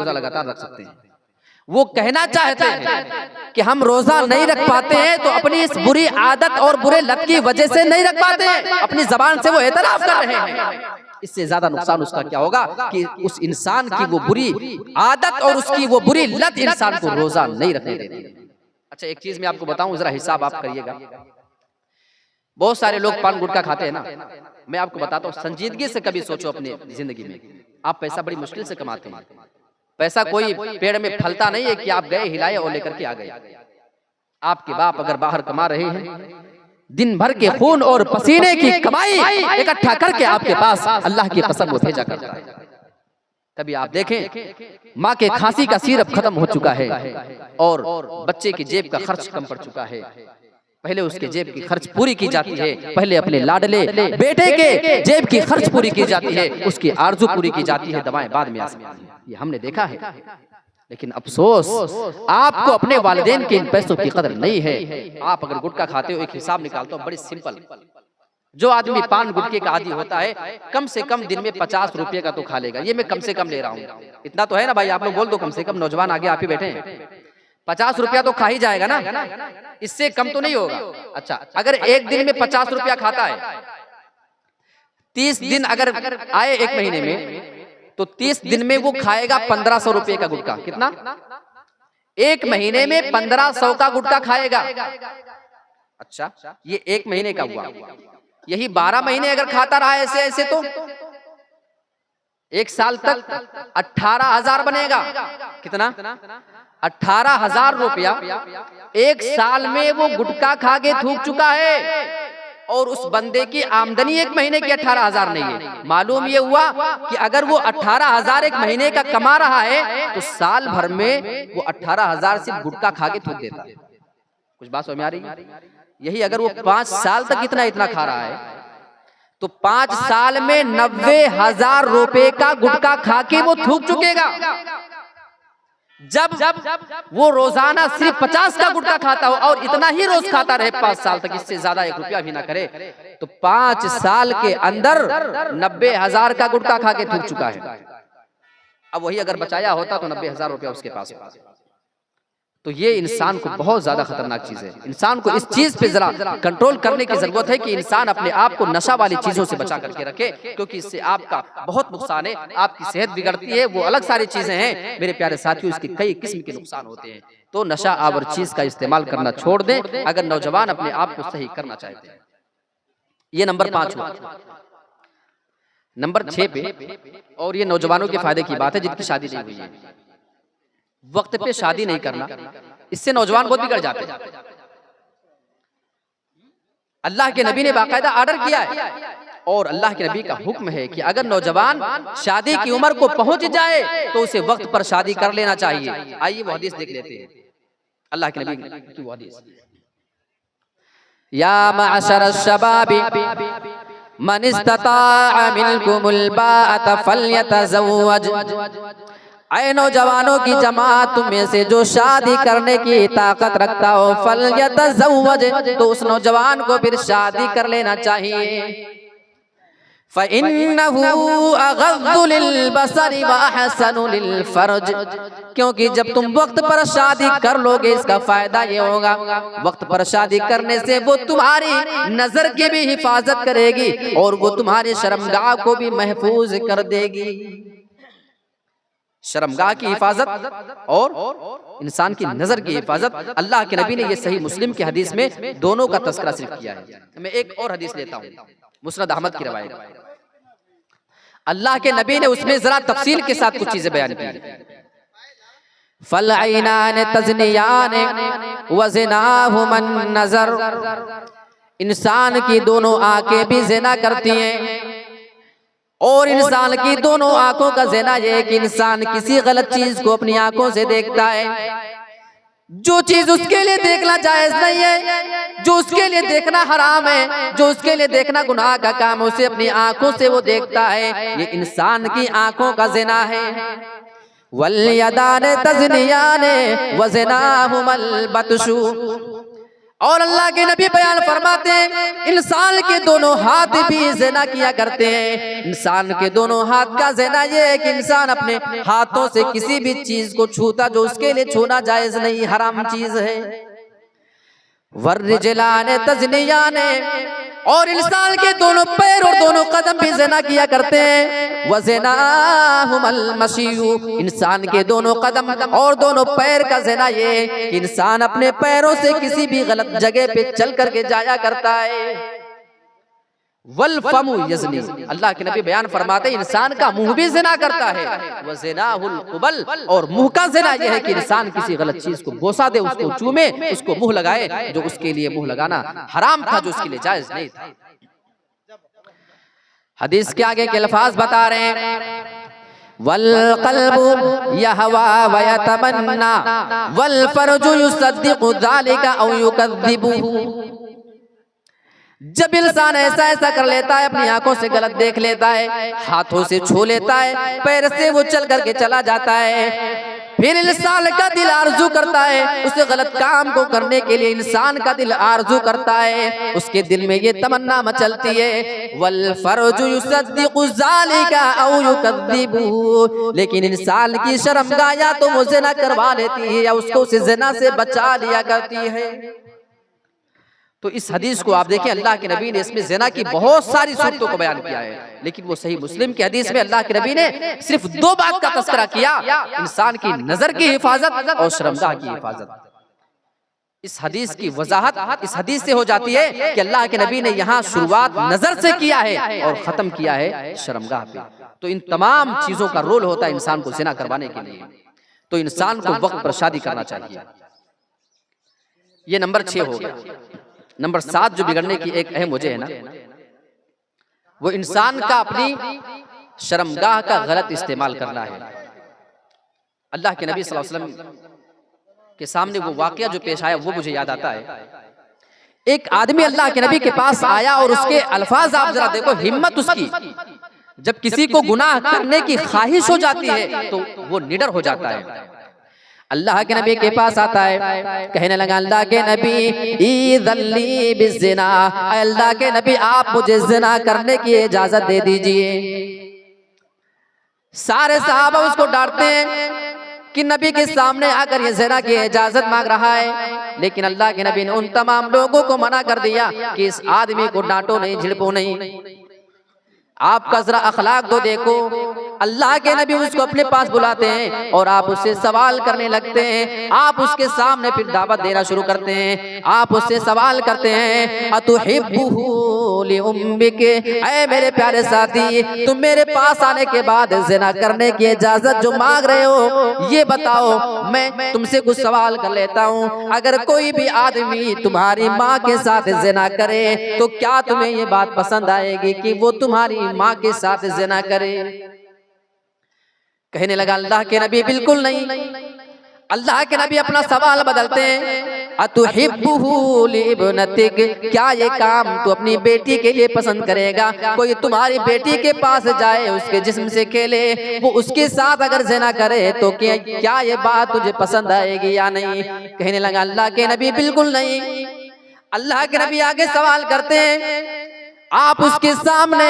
रोजा लगातार रख सकते हैं। वो कहना चाहते हैं कि हम रोजा नहीं रख पाते हैं तो अपनी इस बुरी आदत और बुरे लत की वजह से नहीं रख पाते हैं, अपनी जबान से वो एतराफ कर रहे हैं। इससे ज्यादा नुकसान उसका क्या होगा कि उस इंसान की वो बुरी आदत और उसकी वो बुरी लत इंसान को रोजा नहीं रखने देती। अच्छा, एक चीज मैं आपको बताऊं, जरा हिसाब आप करिएगा। बहुत सारे लोग पान गुटखा खाते हैं ना, मैं आपको बताता हूँ, संजीदगी से कभी सोचो अपनी जिंदगी में। आप पैसा बड़ी मुश्किल से कमाते हैं, पैसा कोई पेड़ में फलता नहीं है कि आप गए हिलाए और लेकर के आ गए। आपके बाप अगर बाहर कमा रहे हैं, दिन भर के खून और पसीने की कमाई इकट्ठा करके आपके पास अल्लाह की कसम वो भेजा करता है। कभी आप देखें माँ के खांसी का सिरप खत्म हो चुका है और बच्चे की जेब का खर्च कम पड़ चुका है। पहले उसके जेब की खर्च पूरी की जाती है, पहले अपने लाडले बेटे के जेब की खर्च पूरी की जाती है, उसकी आरजू पूरी की जाती है, दवाएं बाद में आती हैं। ये हमने देखा है। लेकिन अफसोस आपको अपने वालिदैन के इन पैसों की कदर नहीं है। आप अगर गुटखा खाते हो, एक हिसाब निकालते हो बड़ी सिंपल, जो आदमी पान गुटखे का आदी होता है कम से कम दिन में 50 रुपये का तो खा लेगा। ये मैं कम से कम ले रहा हूँ, इतना तो है ना भाई, आप लोग बोल दो कम से कम, नौजवान आगे आप ही बैठे हैं, 50 रुपया तो खा ही जाएगा ना, इससे कम तो नहीं होगा। अच्छा, अगर एक दिन में 50 रुपया खाता है, 30 दिन अगर आए एक महीने में, तो 30 दिन में वो खाएगा 1500 रुपये का गुटखा। कितना? एक महीने में 1500 का गुटखा खाएगा। अच्छा, ये एक महीने का हुआ। यही 12 महीने अगर खाता रहा ऐसे ऐसे तो एक साल तक 18,000 बनेगा। कितना? 18,000 रुपया एक साल में वो गुटखा खा के थूक चुका है। और उस बंदे की आमदनी एक महीने की 18,000 नहीं है। मालूम ये हुआ कि अगर वो 18,000 एक महीने का कमा रहा है तो साल भर में वो 18,000 सिर्फ गुटखा खा के थूक देता है। कुछ बात समझ में आ रही है? यही अगर वो 5 साल तक इतना इतना खा रहा है तो 5 साल में 90,000 रुपए का गुटखा खा के वो थूक चुकेगा। जब वो रोजाना सिर्फ 50 का गुटखा खाता हो और इतना ही रोज खाता रहे 5 साल तक, इससे ज्यादा 1 रुपया भी ना करे, तो 5 साल के अंदर 90,000 का गुटखा खा के थूक चुका है। अब वही अगर बचाया होता तो 90,000 रुपया उसके पास होता। तो ये इंसान को बहुत ज्यादा खतरनाक चीज है। इंसान को इस चीज पे जरा कंट्रोल करने की जरूरत है कि इंसान अपने आप को नशा वाली चीजों से बचा करके रखे, क्योंकि इससे आपका बहुत नुकसान है, आपकी सेहत बिगड़ती है, वो अलग सारी चीजें हैं मेरे प्यारे साथियों, इसके कई किस्म के नुकसान होते हैं। तो नशा आवर चीज का इस्तेमाल करना छोड़ दें अगर नौजवान अपने आप को सही करना चाहते हैं। ये नंबर 5 हुआ। नंबर 6 पे, और ये नौजवानों के फायदे की बात है जिनकी शादी नहीं हुई है, वक्त पे शादी नहीं करना, इससे नौजवान बहुत बिगड़ जाते हैं। अल्लाह के नबी ने बाकायदा ऑर्डर किया है और अल्लाह के नबी का हुक्म है कि अगर नौजवान शादी की उम्र को पहुंच जाए तो उसे वक्त पर शादी कर लेना चाहिए। आइए वो हदीस देख लेते हैं, अल्लाह के नबी की वो हदीस। या मअशरश शबाबी मन इस्तताअ मिनकुमुल बाअत फल्यतज़व्वज। ऐ नौजवानों की जमात में से जो शादी करने की ताकत रखता हो, फल्यतज़व्वज, तो उस नौजवान को फिर शादी कर लेना चाहिए। फ़इन्नहु अग़ज़्ज़ु लिलबसरि व अहसनु लिलफ़र्ज, क्योंकि जब तुम वक्त पर शादी कर लोगे इसका फायदा ये होगा, वक्त पर शादी करने से वो तुम्हारी नजर की भी हिफाजत करेगी और वो तुम्हारी शर्मगाह को भी महफूज कर देगी। शर्मगाह की हिफाजत और इंसान की नजर की हिफाजत, अल्लाह के नबी ने ये सही मुस्लिम की हदीस में दोनों का तस्करा सिर्फ किया है। मैं एक और हदीस लेता हूँ, मुस्नद अहमद की रवायत। अल्लाह के नबी ने उसमें जरा तफसील के साथ कुछ चीजें बयान की। फल ऐनान तज़नियान व ज़िनाहुमन नज़र, इंसान की दोनों आंखें भी ज़िना करती हैं और इंसान की दोनों आंखों का ज़िना ये है कि इंसान किसी गलत चीज को अपनी आंखों से देखता है। जो चीज उसके लिए देखना जायज नहीं है, जो उसके लिए देखना हराम है, जो उसके लिए देखना गुनाह का काम, उसे अपनी आंखों से वो देखता है, ये इंसान की आंखों का ज़िना है। वल यदान तज़नियान व ज़िनाहुमल बतशु, और अल्लाह के नबी बयान फरमाते हैं इंसान के दोनों हाथ भी ज़िना किया करते हैं। इंसान के दोनों हाथ का ज़िना ये है कि इंसान अपने हाथों से किसी भी चीज को छूता जो उसके लिए छूना जायज नहीं, हराम चीज है। वर्रिजलाने तज़नियाने, और इंसान के दोनों पैर और दोनों कदम भी ज़िना किया करते हैं। वज़िनाहुमुल मशीयु, इंसान के दोनों कदम और दोनों पैर का ज़िना ये है कि इंसान अपने पैरों से किसी भी गलत जगह पे चल करके जाया करता है। वल फमु यज़नी, अल्लाह के नबी बयान फरमाते हैं इंसान का मुंह भी ज़िना करता है। वज़िनाहुल क़ुबल, और मुंह का ज़िना यह है कि इंसान किसी गलत चीज को बोसा दे, उसको चूमे, उसको मुंह लगाए, जो उसके लिए मुंह लगाना हराम था, जो उसके लिए जायज नहीं था। हदीस के आगे के अल्फाज बता रहे हैं वल क़ल्बु यहवा व यतमन्ना वल फरजु युसद्दिक़ु ज़ालिका औ युकज़्ज़िबुहु। जब इंसान ऐसा ऐसा कर लेता है, अपनी आंखों से गलत देख लेता है, हाथों से छू लेता है, पैर से वो चल करके चला जाता है, फिर इंसान का दिल आरजू करता है उस गलत काम को करने के लिए, इंसान का दिल आरजू करता है, उसके दिल में ये तमन्ना मचलती है वल फरजु युसद्दिक़ु ज़ालिका औ युकज़्ज़िबुहु, लेकिन इंसान की शर्मगाह या तो वो ज़िना करवा लेती है या उसको उस ज़िना से बचा लिया करती है। तो इस हदीस को आप देखिए, अल्लाह के नबी ने इसमें ज़िना की बहुत सारी सूरतों को बयान किया है, लेकिन वो सही मुस्लिम की हदीस में अल्लाह के नबी ने सिर्फ दो बात का तज़किरा किया, इंसान की नजर की हिफाजत और शर्मगाह की हिफाजत। इस हदीस की वजाहत इस हदीस से हो जाती है कि अल्लाह के नबी ने यहाँ शुरुआत नजर से किया है और खत्म किया है शर्मगाह पे। तो इन तमाम चीजों का रोल होता है इंसान को ज़िना करवाने के लिए। तो इंसान को वक्त पर शादी करना चाहिए। ये नंबर 6 हो गया। नंबर 7 जो बिगड़ने की एक अहम वजह है ना, वो इंसान का अपनी शर्मगाह का गलत इस्तेमाल करना है। अल्लाह के नबी सल्लल्लाहु अलैहि वसल्लम के सामने वो वाकया जो पेश आया वो मुझे याद आता है। एक आदमी अल्लाह के नबी के पास आया और उसके अल्फाज आप जरा देखो, हिम्मत उसकी, जब किसी को गुनाह करने की ख्वाहिश हो जाती है तो वो निडर हो जाता है। अल्लाह के नबी के पास आता है, कहने लगा अल्लाह के नबी ईज़ल्ली बिज़िना, अल्लाह के नबी आप मुझे ज़िना करने की इजाजत दे दीजिए। सारे सहाबा उसको डांटते हैं कि नबी के सामने आकर ये ज़िना की इजाजत मांग रहा है, लेकिन अल्लाह के नबी ने उन तमाम लोगों को मना कर दिया कि इस आदमी को डांटो नहीं, झिड़को नहीं। आपका जरा अखलाक तो देखो। अल्लाह के नबी उसको अपने पास बुलाते हैं और आप उससे सवाल करने लगते हैं। आप उसके सामने फिर दावत देना शुरू करते हैं। आप उससे सवाल करते हैं अतुहिब्बुहु लिउम्मिक, ऐ मेरे प्यारे साथी, तुम मेरे पास आने के बाद ज़िना करने की इजाजत जो मांग रहे हो, ये बताओ, मैं तुमसे कुछ सवाल कर लेता हूँ। अगर कोई भी आदमी तुम्हारी माँ के साथ ज़िना करे तो क्या तुम्हें ये बात पसंद आएगी कि वो तुम्हारी माँ के साथ ज़िना करे? कहने लगा अल्लाह के नबी बिल्कुल नहीं। अल्लाह के नबी अपना सवाल बदलते हैं अतुहिब्बुहु लिइब्नतिक, क्या ये काम तू अपनी बेटी के लिए पसंद करेगा? कोई तुम्हारी बेटी के पास जाए, उसके जिस्म से खेले, वो उसके साथ अगर ज़िना करे तो क्या ये बात तुझे पसंद आएगी या नहीं? कहने लगा अल्लाह के नबी बिल्कुल नहीं। अल्लाह के नबी आगे सवाल करते हैं, आप उसके सामने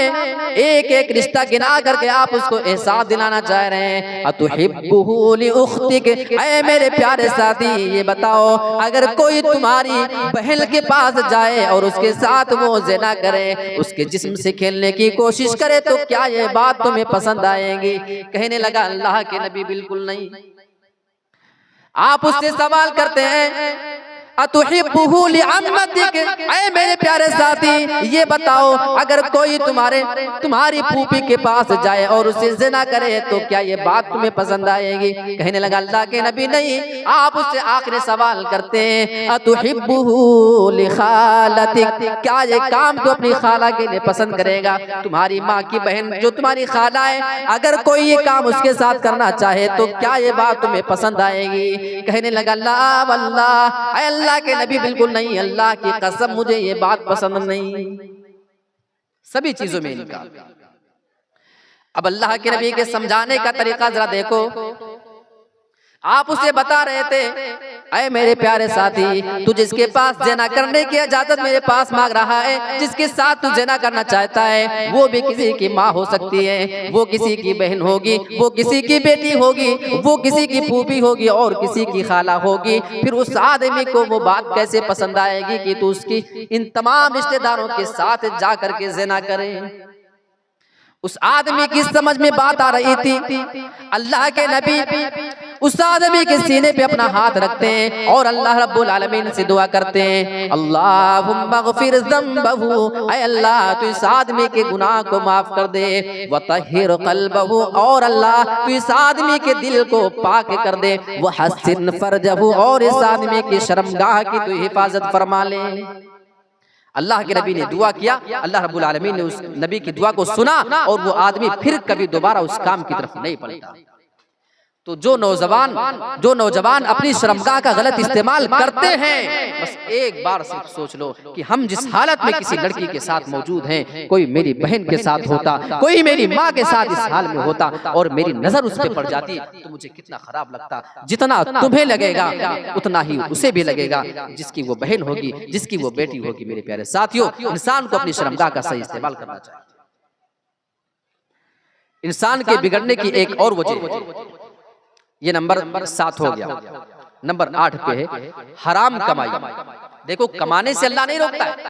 एक एक रिश्ता गिना करके आप उसको एहसास दिलाना चाह रहे हैं अतुहिब्बुहु लिउख्तिक, ऐ मेरे प्यारे साथी ये बताओ, अगर कोई तुम्हारी बहन के पास जाए और उसके साथ वो ज़िना करे, उसके जिस्म से खेलने की कोशिश करे, तो क्या ये बात तुम्हें पसंद आएगी? कहने लगा अल्लाह के नबी बिल्कुल नहीं। आप उससे सवाल करते हैं अतुहिब्बुहु लिअम्मतिक, ऐ मेरे प्यारे साथी ये बताओ, अगर कोई तुम्हारी फूफी के पास जाए और उसे ज़िना करे तो क्या ये बात तुम्हें पसंद आएगी? कहने लगा अल्लाह के नबी नहीं। आप उससे आखिरी सवाल करते हैं अतुहिब्बुहु लिखालतिक, क्या ये काम तो अपनी खाला के लिए पसंद करेगा? तुम्हारी माँ की बहन जो तुम्हारी खाला है, अगर कोई ये काम उसके साथ करना चाहे तो क्या ये बात तुम्हें पसंद आएगी? कहने लगा अल्लाह वल्लाह, अल्लाह के नबी बिल्कुल नहीं, अल्लाह की कसम मुझे ये बात पसंद नहीं। सभी चीजों में इनकार। अब अल्लाह के नबी के समझाने का तरीका जरा देखो। आप उसे बता रहे थे अय मेरे प्यारे साथी, तू जिसके पास ज़िना करने की इजाजत मेरे पास मांग रहा है, जिसके साथ तू ज़िना करना चाहता है, वो भी किसी की माँ हो सकती है, वो किसी की बहन होगी, वो किसी की बेटी होगी, वो किसी की फूफी होगी और किसी की खाला होगी। फिर उस आदमी को वो बात कैसे पसंद आएगी कि तू उसकी इन तमाम रिश्तेदारों के साथ जा करके ज़िना करे। उस आदमी की समझ में बात आ रही थी। अल्लाह के नबी उस आदमी के सीने पे अपना हाथ रखते हैं और अल्लाह रब्बुल आलमीन से दुआ करते हैं, अल्लाहुम्मा ग़फिर ज़ंबहु, ऐ अल्लाह तू इस आदमी के गुनाह को माफ कर दे, व तहिर क़ल्बहु, और अल्लाह तू इस आदमी के दिल को पाक कर दे, व हस्सिन फ़रजहु, और इस आदमी की शर्मगाह की तू हिफाजत फरमा ले। अल्लाह के नबी ने दुआ किया, अल्लाह रब्बुल आलमीन ने उस नबी की दुआ को सुना और वो आदमी फिर कभी दोबारा उस काम की तरफ नहीं पलटा। तो जो नौजवान अपनी शर्मगाह का गलत इस्तेमाल करते हैं, बस एक बार सिर्फ सोच लो कि हम जिस हालत में किसी लड़की के साथ मौजूद हैं, कोई मेरी बहन के साथ होता, कोई मेरी माँ के साथ इस हाल में होता और मेरी नजर उस पर पड़ जाती तो मुझे कितना खराब लगता। जितना तुम्हें लगेगा उतना ही उसे भी लगेगा, जिसकी वो बहन होगी, जिसकी वो बेटी होगी। मेरे प्यारे साथियों, इंसान को अपनी शर्मगाह का सही इस्तेमाल करना चाहिए। इंसान के बिगड़ने की एक और वजह, ये नंबर 7 हो गया। नंबर 8 पे है हराम कमाई। देखो, कमाने से अल्लाह नहीं रोकता है।